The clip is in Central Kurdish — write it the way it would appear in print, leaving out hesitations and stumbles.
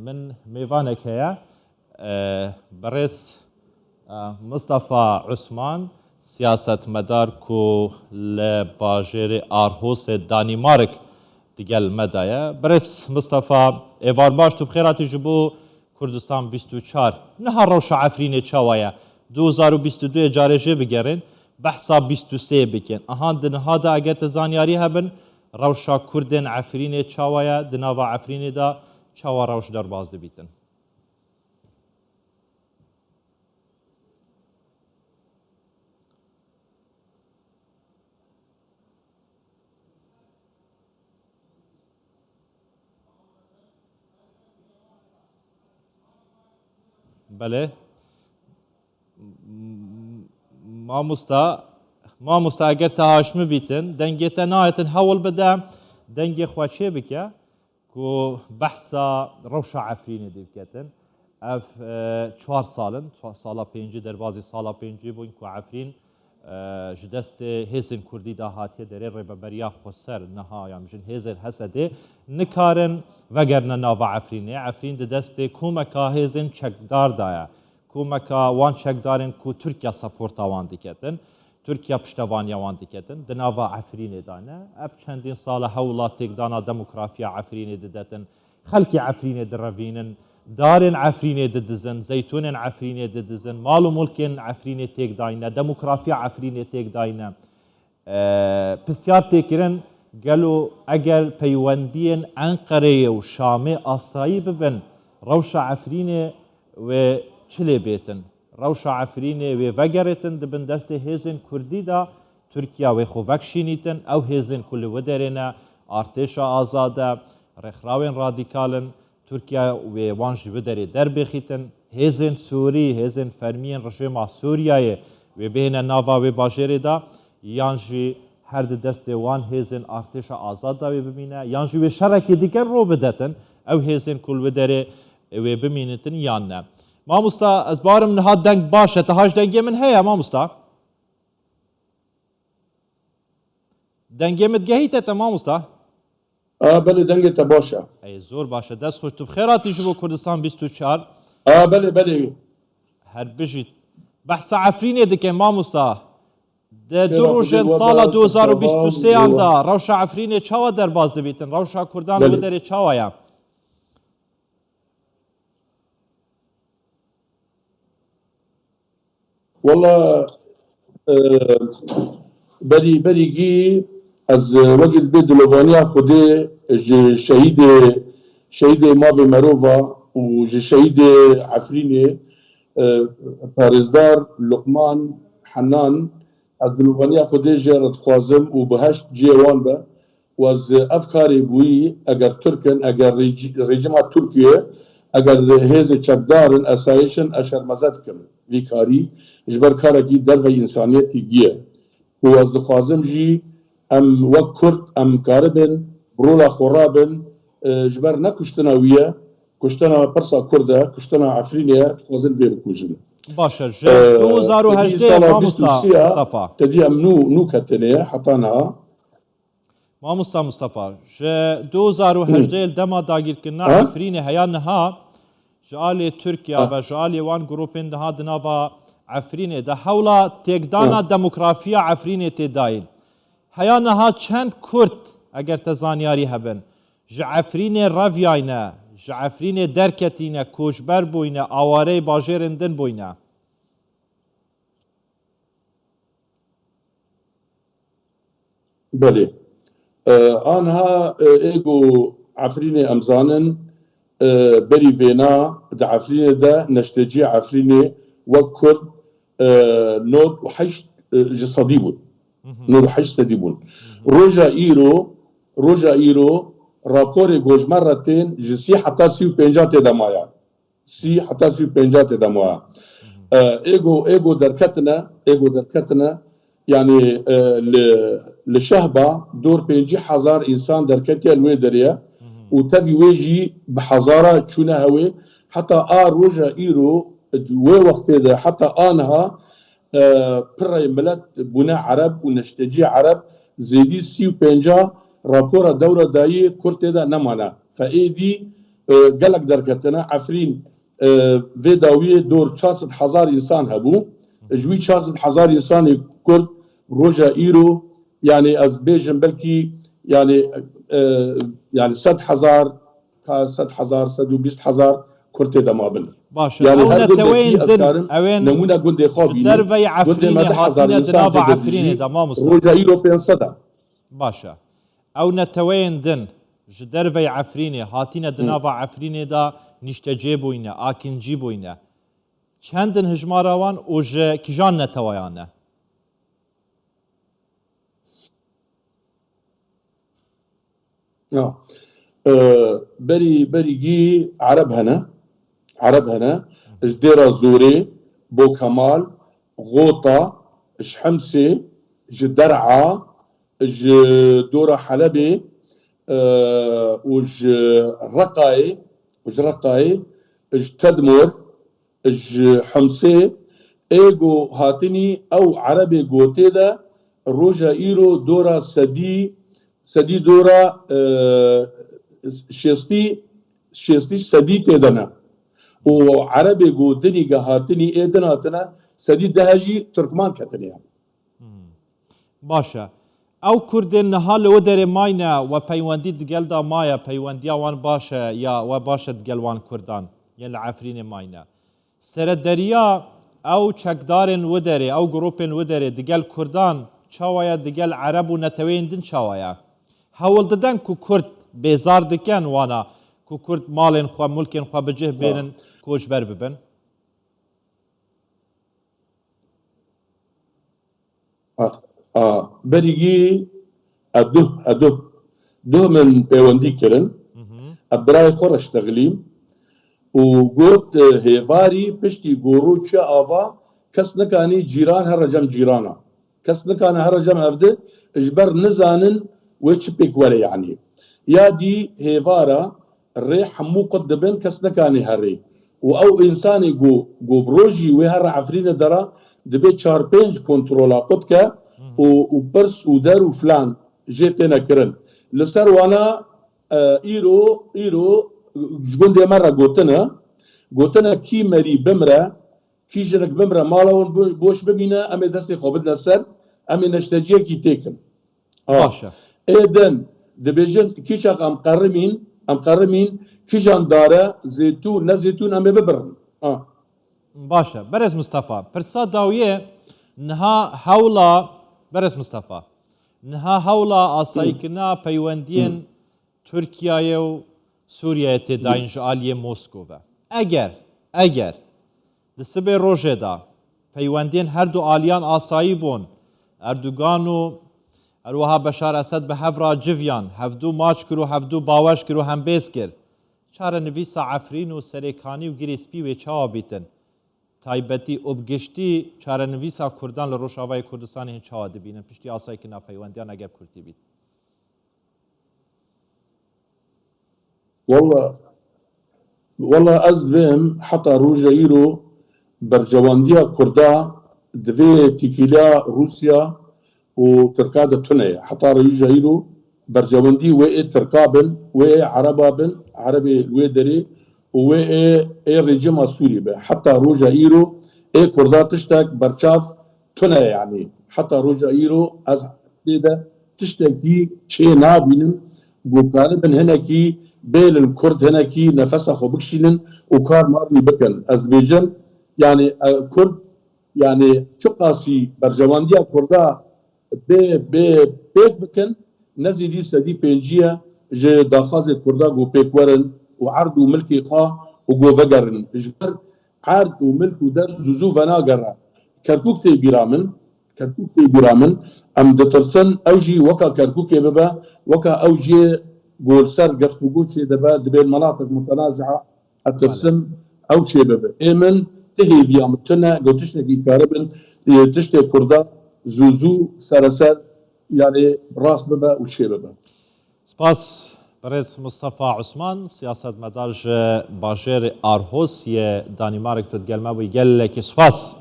من میوانك هيا برس مصطفى عثمان سیاست مدار کو لباجر آرهوس دانمارک دیگل مدایا برس مصطفى ایوار باش تو بخیراتی جبو کردستان 24 نها روش عفرین چاوایا 2022 جارجه بگرن بحثا 23 بکن اهان دنها دا اگر تزانیاری هبن روشا کردن عفرین چاوایا دناوا عفرین دا چاوا روش در باز دبیتن بله ما مستا اگر تهاشمی بیتن دنگی تنایتن حول بده دنگی خوشه بکه کو بحثا روشا عفرینی دی بکتن اف 4 سالن سالا پنجی در بازی سالا پنجی بوین کو عفرین جدست هزن کردی دا هاتیه داره ریببریا خسر نها یا مجن هزن حسده نکارن وگرن ناوا عفرینه عفرین دست کومکا هزن چکدار دایا کومکا وان چکدارن کو ترکیا سپورتا وان دیکتن ترکیا پشتوانیا وان دیکتن دناوا عفرینه دانه اف چندین سال هولاتک دانا دموگرافیا عفرینه ددتن خلکی عفرینه دروینن دارن عفرینه ددزن زیتونن عفرینه ددزن مال و ملکن عفرینه تک داینه دموگرافیا عفرینه تک داینه پسیار تکرن قالوا اگر پیوندین انقره و شام آسایی ببن روش عفرینه و چلی بیتن روش عفرینه و وگرتن دبن دست هزن کردی دا ترکیه و خوفکشینیتن او هزن کل ودرنا ارتش آزاده رخراوین رادیکالن ترکیه و وانج ودری در بخیتن هزن سوری هزن فرمین رژیم سوریه و بین ناوا و باجری دا یانجی هر دست وان هزن ارتش آزاد دا و ببینه یانجی و شرکی دیگر رو بدتن او هزن کل ودری و ببینتن یان نه ما مستا از بارم نهاد دنگ باشه تهاج دنگی من هيا ما مستا دنگی مت گهیت تا ما مستا بله دنگی تا باشه ای زور باشه دست خوش تو بخیراتی جبو کردستان 24 بله هر بجید بحث عفرینه دکه ما مستا ده دروژن سالا 2023 ام دا روشا عفرینه چاوا در باز دبیتن روشا کردان و در چاوا یا والله بلي جي از وقت بيد لوفانيا خدي شهيد مافي مروفا وشهيد عفريني بارزدار لقمان حنان از لوفانيا خدي جرد خوازم وبهشت جيوان با واز افكاري بوي اگر تركن اگر ريجيما تركيا اگر هز چکدارن اسایشن اشر مزد کم ویکاری جبر کارکی در و انسانیتی گیه و از لخوازم جی ام وک کرد ام کاربن برولا خورابن جبر نکشتنا ویه کشتنا پرسا کرده کشتنا عفرینه خوازن وی بکوشن باشه 2018 ما مصطفى تدي ام نو كتنه حطانا ما مصطفى 2018 دما داگیر کنا عفرینه هیا نها جالي تركيا و جالي وان جروبين ده هادنا عفرينه ده حولا تقدانا ديموغرافيا عفرينه تداين هيانا ها چند كرد اگر تزانياري هبن جعفرينه رافياينه جعفرينه دركتينه كوجبر بوينه آواري باجرندن بوينه بله آنها ايجو عفرينه امزانن بري فينا دا عفرينه دا نشتجي عفرينه وكرد نود وحشت جصديبون نود وحشت صديبون روجا ايرو راپور گوجمرتين جسي حتى سيو پنجات دمايا سي حتى سيو پنجات دمايا ايجو دركتنا يعني لشهبة دور 50,000 انسان دركتي الوي دريا وتفي ويجي بحزارة تشونا هوي حتى روجا ايرو وي وقت ده حتى انها برا ملت بنا عرب ونشتجي عرب زيدي سي و 50 راپور دورة داي كرت ده نمانا فايدي قالك دركتنا عفرين في داوية دور 400,000 إنسان هبو جوي 400,000 إنسان كرد روجا إيرو يعني از بيجن بلكي يعني 100,000 120,000 كرتي دمابن باشا يعني او هر نتوين قندكي دن أذكارن اوين نمونا قندي خوابيني درفي قندي عفريني 100,000 هاتينا إنسان دنابا تقدر عفريني تجي دا ما مصطفى روجا إيرو بين صدا باشا او نتوين دن درفي عفريني هاتينا دنابا عفريني دا نشتجي بوينه اكن جي بوينه چندن هجماراوان او ج كيجان نتويانه بري جي عرب هنا جديرة زوري بو كمال غوطة شحمسي جدرعة دورة حلبي وج رقاي تدمر حمسي ايجو هاتني او عربي قوتيدا روجا ايرو دورة سدي دورة شيستي سدي تيدنا وعربي قوتني قهاتني ايدناتنا سدي دهجي تركمان كتنيا باشا او كردن نهال ودر ماينا و پيوندي دگل دا مايا پيونديا وان باشا يا و باشا دگل وان كردان يلا عفرين ماينا سردريا او چکدارن ودره او گروپن ودره دگل كردان چاوايا دگل عرب و نتوين دن چاوايا هول ددن كو كرد بيزار دكن وانا كو كرد مالن خوا ملكن خوا بجه بينن كوش بر ببن بريجي ده من بيوندي كرن ابراي خورش تغليم وقلت هيفاري بشتي قروتشا آفا كس نكاني جيران هرجم جيرانا كس نكاني هرجم هفده اجبر نزانن ويتشبك ولا يعني يا دي هيفارا الري حمو قدبن كس نكاني هري او انساني جو بروجي وهر عفرين درا دبي 4-5 كنترولا قدكا وبرس ودار وفلان جيتنا كرن لسر وانا ايرو جون دي مرة قوتنا كي مري بمرة كي جنك بمرة مالون بوش ببينا امي دستي قبضنا سر امي نشتجيه كي تيكن باشا ايدن دبيجن كي شاق ام قرمين كي جان داره زيتون نزيتون امي ببرن باشا برز مصطفى برسا داوية نها حولا برز مصطفى نها حولا آسايكنا پيوندين تركيا و سوريا تداين جالية موسكوفا اگر دسبه روژه دا پيوندين هر دو آليان آسايي بون اردوغان و اروها بشار اسد به هفرا جویان هفدو ماچ کرو هفدو باوش کرو هم بیس کر چاره نویسا عفرین و سریکانی و گریسپی و چاوا بیتن تایبتی obgişti çare nivîsa Kurdan li Rojavayê Kurdistanê hin çawa dibînin piştî asayekî napeywendiyan eger Kurdî bît. والله ez bêm heta roja îro bercewandiya Kurda divê tîkîliya Rûsya û Tirka de tune ye. Heta roja îro bercewendî wê ê Tirka bin, wê ê Ereba bin, Erebê wê derê û wê ê rejima Sûrî be. Heta roja îro ê Kurda tiştek berçav tune ye yanî. Heta roja îro ez lê de tiştekî çê nabînim gokaribin hinekî بيلن كرد هناكي نفسها خو بكشيلن وكار مارني بكن از بيجن يعني كرد يعني شقاسي برجوانديا كردا بيت بكن نزي دي سدي بينجيا جي داخاز كردا جو بيكورن وعرض وملكي قا وجو فجرن جبر عرض وملك ودر زوزو فناقرا كركوك تي بيرامن ام دترسن اوجي وكا كركوك ببا وكا اوجي قول سر قفت وقول شيء دبين مناطق متنازعة الترسم أو شيء ببا إيمن تهي فيها متنا قلت تشتكي كاربن تشتكي كردا زوزو سرسر يعني راس ببا وشيء ببا سپاس برز مصطفى عثمان سياسة مدار باجير آرهوس يه دانمارك تدقل ما ويقال لك سپاس